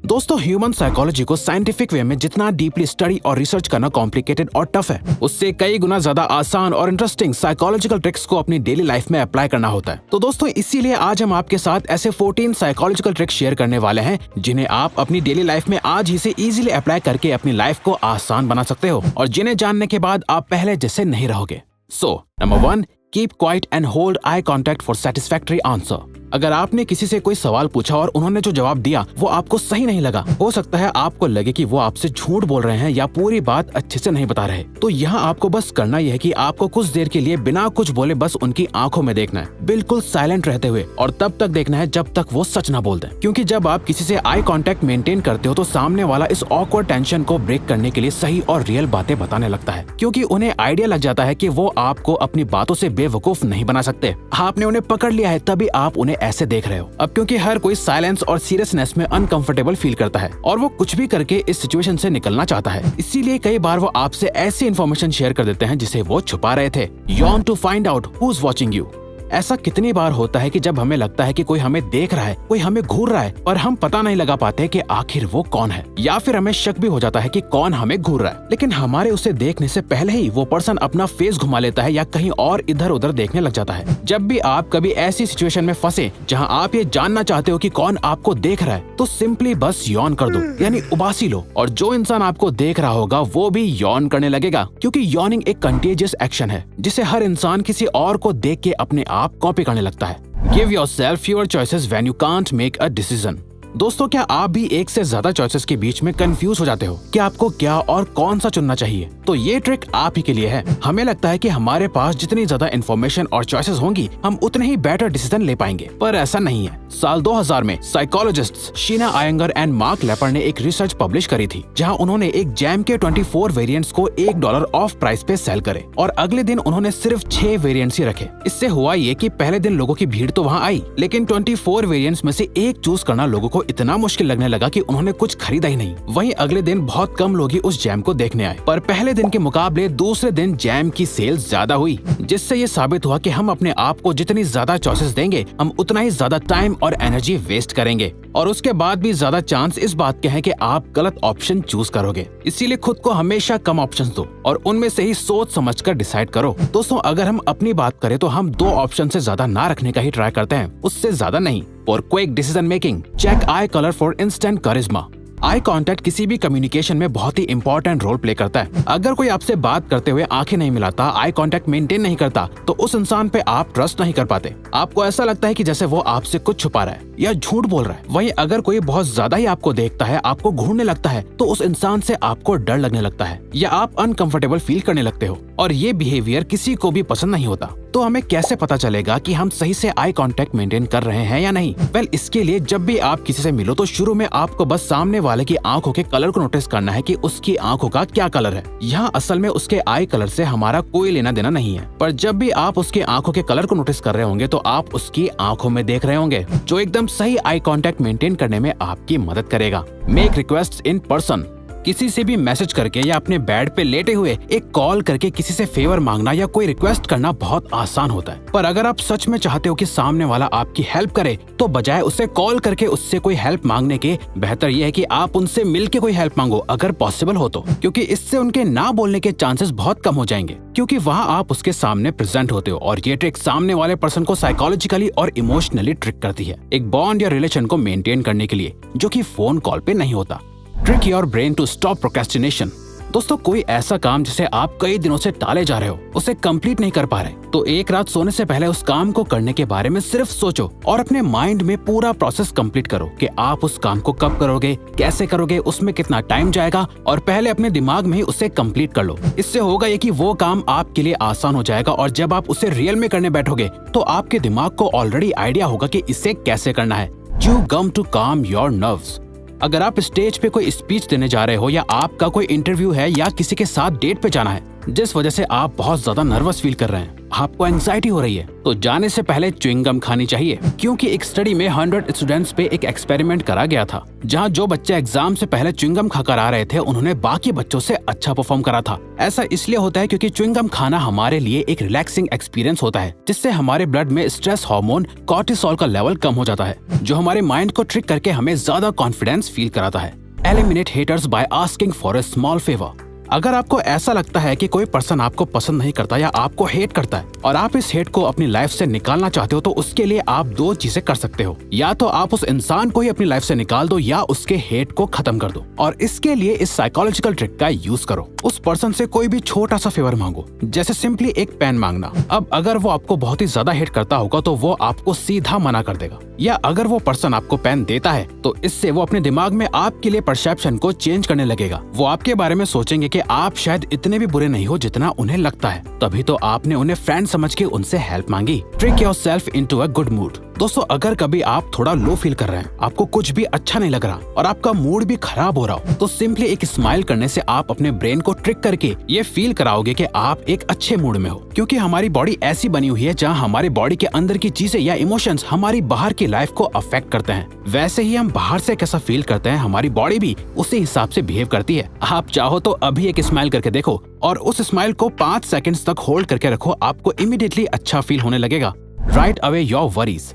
दोस्तों, human psychology को scientific way में जितना डीपली स्टडी और रिसर्च करना कॉम्प्लिकेटेड और टफ है, उससे कई गुना ज्यादा आसान और इंटरेस्टिंग साइकोलॉजिकल ट्रिक्स को अपनी डेली लाइफ में अप्लाई करना होता है। तो दोस्तों, इसीलिए आज हम आपके साथ ऐसे 14 साइकोलॉजिकल ट्रिक्स शेयर करने वाले हैं जिन्हें आप अपनी डेली लाइफ में आज ही से इजीली अप्लाई करके अपनी लाइफ को आसान बना सकते हो और जिन्हें जानने के बाद आप पहले जैसे नहीं रहोगे। So number 1, keep quiet and hold eye contact for satisfactory answer. अगर आपने किसी से कोई सवाल पूछा और उन्होंने जो जवाब दिया वो आपको सही नहीं लगा, हो सकता है आपको लगे कि वो आपसे झूठ बोल रहे हैं या पूरी बात अच्छे से नहीं बता रहे, तो यहाँ आपको बस करना यह है कि आपको कुछ देर के लिए बिना कुछ बोले बस उनकी आंखों में देखना है, बिल्कुल साइलेंट रहते हुए, और तब तक देखना है जब तक वो सच ना बोल दें। क्योंकि जब आप किसी से आई कांटेक्ट मेंटेन करते हो तो सामने वाला इस ऑकवर्ड टेंशन को ब्रेक करने के लिए सही और रियल बातें बताने लगता है, क्योंकि उन्हें आइडिया लग जाता है कि वो आपको अपनी बातों से बेवकूफ नहीं बना सकते। आपने उन्हें पकड़ लिया है, तभी आप उन्हें ऐसे देख रहे हो। अब क्योंकि हर कोई साइलेंस और सीरियसनेस में अनकंफर्टेबल फील करता है और वो कुछ भी करके इस सिचुएशन से निकलना चाहता है, इसीलिए कई बार वो आपसे ऐसी इन्फॉर्मेशन शेयर कर देते हैं जिसे वो छुपा रहे थे। Yawn to find out who is watching you. ऐसा कितनी बार होता है कि जब हमें लगता है कि कोई हमें देख रहा है, कोई हमें घूर रहा है, पर हम पता नहीं लगा पाते कि आखिर वो कौन है, या फिर हमें शक भी हो जाता है कि कौन हमें घूर रहा है, लेकिन हमारे उसे देखने से पहले ही वो पर्सन अपना फेस घुमा लेता है या कहीं और इधर उधर देखने लग जाता है। जब भी आप कभी ऐसी सिचुएशन में फंसे जहां आप ये जानना चाहते हो कि कौन आपको देख रहा है, तो सिंपली बस यॉन कर दो, यानी उबासी लो, और जो इंसान आपको देख रहा होगा वो भी यॉन करने लगेगा, क्योंकि यॉनिंग एक कंटेजियस एक्शन है जिसे हर इंसान किसी और को देख के अपने आप कॉपी करने लगता है। Give yourself fewer choices when you can't make a decision। दोस्तों, क्या आप भी एक से ज्यादा चॉइसेस के बीच में कंफ्यूज हो जाते हो कि आपको क्या और कौन सा चुनना चाहिए? तो ये ट्रिक आप ही के लिए है। हमें लगता है कि हमारे पास जितनी ज्यादा इन्फॉर्मेशन और चॉइसेस होंगी, हम उतने ही बेटर डिसीजन ले पाएंगे, पर ऐसा नहीं है। साल 2000 में psychologists Sheena Iyengar and Mark Lepper ने एक रिसर्च पब्लिश करी थी, जहां उन्होंने एक जैम के 24 वेरिएंट्स को $1 ऑफ प्राइस पे सेल करे और अगले दिन उन्होंने सिर्फ 6 वेरिएंट्स ही रखे। इससे हुआ ये कि पहले दिन लोगों की भीड़ तो वहाँ आई, लेकिन 24 वेरिएंट्स में से एक चूज करना लोगों को इतना मुश्किल लगने लगा कि उन्होंने कुछ खरीदा ही नहीं। वहीं अगले दिन बहुत कम लोग ही उस जैम को देखने आए, पर पहले दिन के मुकाबले दूसरे दिन जैम की सेल ज्यादा हुई, जिससे ये साबित हुआ कि हम अपने आप को जितनी ज्यादा चॉइसेस देंगे, हम उतना ही ज्यादा टाइम और एनर्जी वेस्ट करेंगे, और उसके बाद भी ज्यादा चांस इस बात के हैं कि आप गलत ऑप्शन चूज करोगे। इसीलिए खुद को हमेशा कम ऑप्शंस दो और उनमें से ही सोच समझकर डिसाइड करो। दोस्तों, अगर हम अपनी बात करें तो हम 2 ऑप्शन से ज्यादा ना रखने का ही ट्राई करते हैं, उससे ज्यादा नहीं। For quick decision making, check eye colour for instant charisma. Eye contact किसी भी कम्युनिकेशन में बहुत ही इंपॉर्टेंट रोल प्ले करता है। अगर कोई आपसे बात करते हुए आंखें नहीं मिलाता, आई कांटेक्ट मेंटेन नहीं करता, तो उस इंसान पे आप ट्रस्ट नहीं कर पाते। आपको ऐसा लगता है कि जैसे वो आपसे कुछ छुपा रहा है या झूठ बोल रहा है। वहीं अगर कोई बहुत ज्यादा ही आपको देखता है, आपको घूरने लगता है, तो उस इंसान से आपको डर लगने लगता है या आप अनकंफर्टेबल फील करने लगते हो, और ये बिहेवियर किसी को भी पसंद नहीं होता। तो हमें कैसे पता चलेगा कि हम सही से आई कांटेक्ट मेंटेन कर रहे हैं या नहीं? वेल, इसके लिए जब भी आप किसी से मिलो तो शुरू में आपको बस सामने वाले की आंखों के कलर को नोटिस करना है कि उसकी आंखों का क्या कलर है। यहाँ असल में उसके आई कलर से हमारा कोई लेना देना नहीं है, पर जब भी आप उसकी आंखों के कलर को नोटिस कर रहे होंगे तो आप उसकी आंखों में देख रहे होंगे, जो एकदम सही आई कांटेक्ट मेंटेन करने में आपकी मदद करेगा। Make request in person. किसी से भी मैसेज करके या अपने बेड पे लेटे हुए एक कॉल करके किसी से फेवर मांगना या कोई रिक्वेस्ट करना बहुत आसान होता है, पर अगर आप सच में चाहते हो कि सामने वाला आपकी हेल्प करे, तो बजाय उसे कॉल करके उससे कोई हेल्प मांगने के बेहतर यह है कि आप उनसे मिलके कोई हेल्प मांगो, अगर पॉसिबल हो तो, क्योंकि इससे उनके ना बोलने के चांसेस बहुत कम हो जाएंगे, क्योंकि वहाँ आप उसके सामने प्रेजेंट होते हो, और ये ट्रिक सामने वाले पर्सन को साइकोलॉजिकली और इमोशनली ट्रिक करती है, एक बॉन्ड या रिलेशन को मेंटेन करने के लिए, जो कि फोन कॉल पे नहीं होता। Trick your brain to stop procrastination. दोस्तों, कोई ऐसा काम जिसे आप कई दिनों से टाले जा रहे हो, उसे कंप्लीट नहीं कर पा रहे, तो एक रात सोने से पहले उस काम को करने के बारे में सिर्फ सोचो और अपने माइंड में पूरा प्रोसेस कंप्लीट करो कि आप उस काम को कब करोगे, कैसे करोगे, उसमें कितना टाइम जाएगा, और पहले अपने दिमाग में ही उसे कंप्लीट कर लो। इससे होगा ये कि वो काम आपके लिए आसान हो जाएगा, और जब आप उसे रियल में करने बैठोगे तो आपके दिमाग को ऑलरेडी आइडिया होगा कि इसे कैसे करना है। Chew gum to calm your nerves. अगर आप स्टेज पे कोई स्पीच देने जा रहे हो, या आपका कोई इंटरव्यू है, या किसी के साथ डेट पे जाना है, जिस वजह से आप बहुत ज्यादा नर्वस फील कर रहे हैं, आपको एंजाइटी हो रही है, तो जाने से पहले च्युइंग गम खानी चाहिए। क्योंकि एक स्टडी में 100 स्टूडेंट्स पे एक एक्सपेरिमेंट करा गया था, जहां जो बच्चे एग्जाम से पहले च्युइंग गम खाकर आ रहे थे उन्होंने बाकी बच्चों से अच्छा परफॉर्म करा था। ऐसा इसलिए होता है क्योंकि च्युइंग गम खाना हमारे लिए एक रिलैक्सिंग एक्सपीरियंस होता है, जिससे हमारे ब्लड में स्ट्रेस हार्मोन कॉर्टिसोल का लेवल कम हो जाता है, जो हमारे माइंड को ट्रिक करके हमें ज्यादा कॉन्फिडेंस फील कराता है। Eliminate haters by asking for a small favour. अगर आपको ऐसा लगता है कि कोई पर्सन आपको पसंद नहीं करता या आपको हेट करता है और आप इस हेट को अपनी लाइफ से निकालना चाहते हो, तो उसके लिए आप दो चीजें कर सकते हो। या तो आप उस इंसान को ही अपनी लाइफ से निकाल दो या उसके हेट को खत्म कर दो। और इसके लिए इस साइकोलॉजिकल ट्रिक का यूज करो। उस पर्सन से कोई भी छोटा सा फेवर मांगो, जैसे सिंपली एक पेन मांगना। अब अगर वो आपको बहुत ही ज्यादा हेट करता होगा तो वो आपको सीधा मना कर देगा, या अगर वो पर्सन आपको पेन देता है तो इससे वो अपने दिमाग में आपके लिए परसेप्शन को चेंज करने लगेगा। वो आपके बारे में सोचेंगे कि आप शायद इतने भी बुरे नहीं हो जितना उन्हें लगता है, तभी तो आपने उन्हें फ्रेंड समझ के उनसे हेल्प मांगी। Trick yourself into a good mood. दोस्तों, अगर कभी आप थोड़ा लो फील कर रहे हैं, आपको कुछ भी अच्छा नहीं लग रहा और आपका मूड भी खराब हो रहा हो, तो सिंपली एक स्माइल करने से आप अपने ब्रेन को ट्रिक करके ये फील कराओगे कि आप एक अच्छे मूड में हो। क्योंकि हमारी बॉडी ऐसी बनी हुई है जहाँ हमारी बॉडी के अंदर की चीजें या इमोशंस हमारी बाहर की लाइफ को अफेक्ट करते हैं। वैसे ही हम बाहर से कैसा फील करते हैं, हमारी बॉडी भी उसी हिसाब से बिहेव करती है। आप चाहो तो अभी एक स्माइल करके देखो और उस स्माइल को 5 सेकंड्स तक होल्ड करके रखो, आपको इमीडिएटली अच्छा फील होने लगेगा। Right away your worries.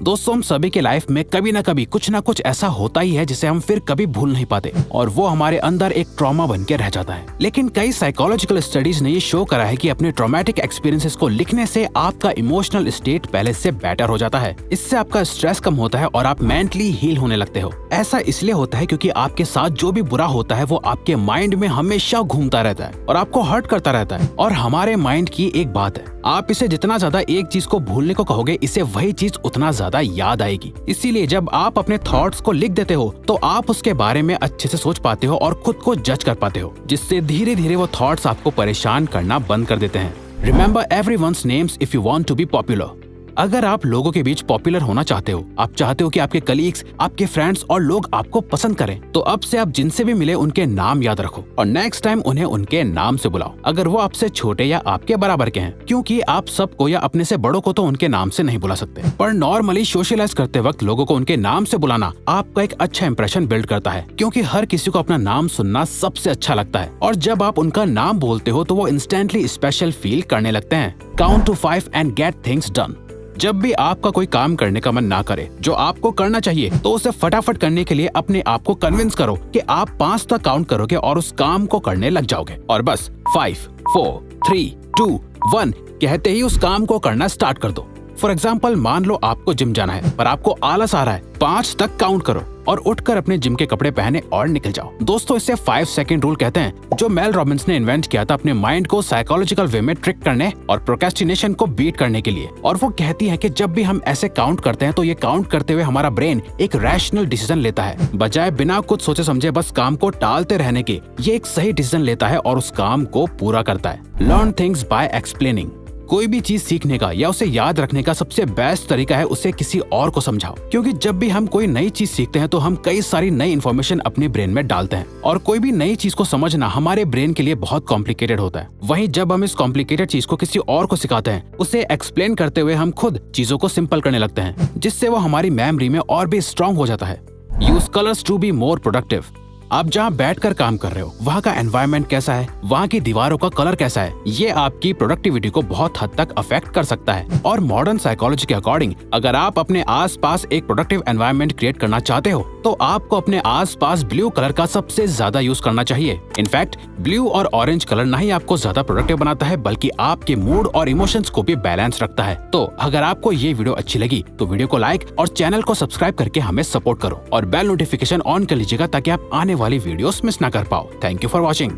दोस्तों, हम सभी के लाइफ में कभी ना कभी कुछ ना कुछ ऐसा होता ही है जिसे हम फिर कभी भूल नहीं पाते और वो हमारे अंदर एक ट्रॉमा बन के रह जाता है। लेकिन कई साइकोलॉजिकल स्टडीज ने ये शो करा है कि अपने ट्रॉमेटिक एक्सपीरियंसेस को लिखने से आपका इमोशनल स्टेट पहले से बेटर हो जाता है। इससे आपका स्ट्रेस कम होता है और आप मेंटली हील होने लगते हो। ऐसा इसलिए होता है क्योंकि आपके साथ जो भी बुरा होता है वो आपके माइंड में हमेशा घूमता रहता है और आपको हर्ट करता रहता है। और हमारे माइंड की एक बात है, आप इसे जितना ज्यादा एक चीज को भूलने को कहोगे, इसे वही चीज उतना ज्यादा याद आएगी। इसीलिए जब आप अपने थॉट्स को लिख देते हो तो आप उसके बारे में अच्छे से सोच पाते हो और खुद को जज कर पाते हो, जिससे धीरे धीरे वो थॉट्स आपको परेशान करना बंद कर देते हैं। Remember everyone's names if you want to be popular. अगर आप लोगों के बीच पॉपुलर होना चाहते हो, आप चाहते हो कि आपके कलीग्स, आपके फ्रेंड्स और लोग आपको पसंद करें, तो अब से आप जिनसे भी मिले उनके नाम याद रखो और नेक्स्ट टाइम उन्हें उनके नाम से बुलाओ, अगर वो आपसे छोटे या आपके बराबर के हैं। क्योंकि आप सबको या अपने से बड़ों को तो उनके नाम से नहीं बुला सकते, पर नॉर्मली सोशलाइज करते वक्त लोगों को उनके नाम से बुलाना आपका एक अच्छा इंप्रेशन बिल्ड करता है। क्योंकि हर किसी को अपना नाम सुनना सबसे अच्छा लगता है और जब आप उनका नाम बोलते हो तो वो इंस्टेंटली स्पेशल फील करने लगते हैं। Count to 5 and get things done. जब भी आपका कोई काम करने का मन ना करे जो आपको करना चाहिए, तो उसे फटाफट करने के लिए अपने आप को कन्विंस करो कि आप 5 तक काउंट करोगे और उस काम को करने लग जाओगे। और बस 5, 4, 3, 2, 1 कहते ही उस काम को करना स्टार्ट कर दो। फॉर एग्जाम्पल, मान लो आपको जिम जाना है पर आपको आलस आ रहा है, 5 तक काउंट करो और उठकर अपने जिम के कपड़े पहने और निकल जाओ। दोस्तों, इसे 5 सेकंड रूल कहते हैं, जो मेल रॉबिन्स ने इन्वेंट किया था अपने माइंड को साइकोलॉजिकल वे में ट्रिक करने और प्रोक्रेस्टिनेशन को बीट करने के लिए। और वो कहती है कि जब भी हम ऐसे काउंट करते हैं तो ये काउंट करते हुए हमारा ब्रेन एक रैशनल डिसीजन लेता है, बजाय बिना कुछ सोचे समझे बस काम को टालते रहने के। ये एक सही डिसीजन लेता है और उस काम को पूरा करता है। Learn things by explaining. कोई भी चीज सीखने का या उसे याद रखने का सबसे बेस्ट तरीका है उसे किसी और को समझाओ। क्योंकि जब भी हम कोई नई चीज सीखते हैं तो हम कई सारी नई इन्फॉर्मेशन अपने ब्रेन में डालते हैं और कोई भी नई चीज को समझना हमारे ब्रेन के लिए बहुत कॉम्प्लिकेटेड होता है। वहीं जब हम इस कॉम्प्लिकेटेड चीज को किसी और को सिखाते हैं, उसे एक्सप्लेन करते हुए हम खुद चीजों को सिंपल करने लगते हैं, जिससे वो हमारी मेमोरी में और भी स्ट्रांग हो जाता है। Use colours to be more productive. आप जहाँ बैठकर काम कर रहे हो वहाँ का एनवायरनमेंट कैसा है, वहाँ की दीवारों का कलर कैसा है, ये आपकी प्रोडक्टिविटी को बहुत हद तक अफेक्ट कर सकता है। और मॉडर्न साइकोलॉजी के अकॉर्डिंग अगर आप अपने आसपास एक प्रोडक्टिव एनवायरनमेंट क्रिएट करना चाहते हो तो आपको अपने आसपास ब्लू कलर का सबसे ज्यादा यूज करना चाहिए। इनफैक्ट ब्लू और ऑरेंज कलर न ही आपको ज्यादा प्रोडक्टिव बनाता है बल्कि आपके मूड और इमोशंस को भी बैलेंस रखता है। तो अगर आपको ये वीडियो अच्छी लगी तो वीडियो को लाइक और चैनल को सब्सक्राइब करके हमें सपोर्ट करो और बेल नोटिफिकेशन ऑन कर लीजिएगा ताकि आप आने वाली वीडियोस मिस ना कर पाओ। Thank you for watching.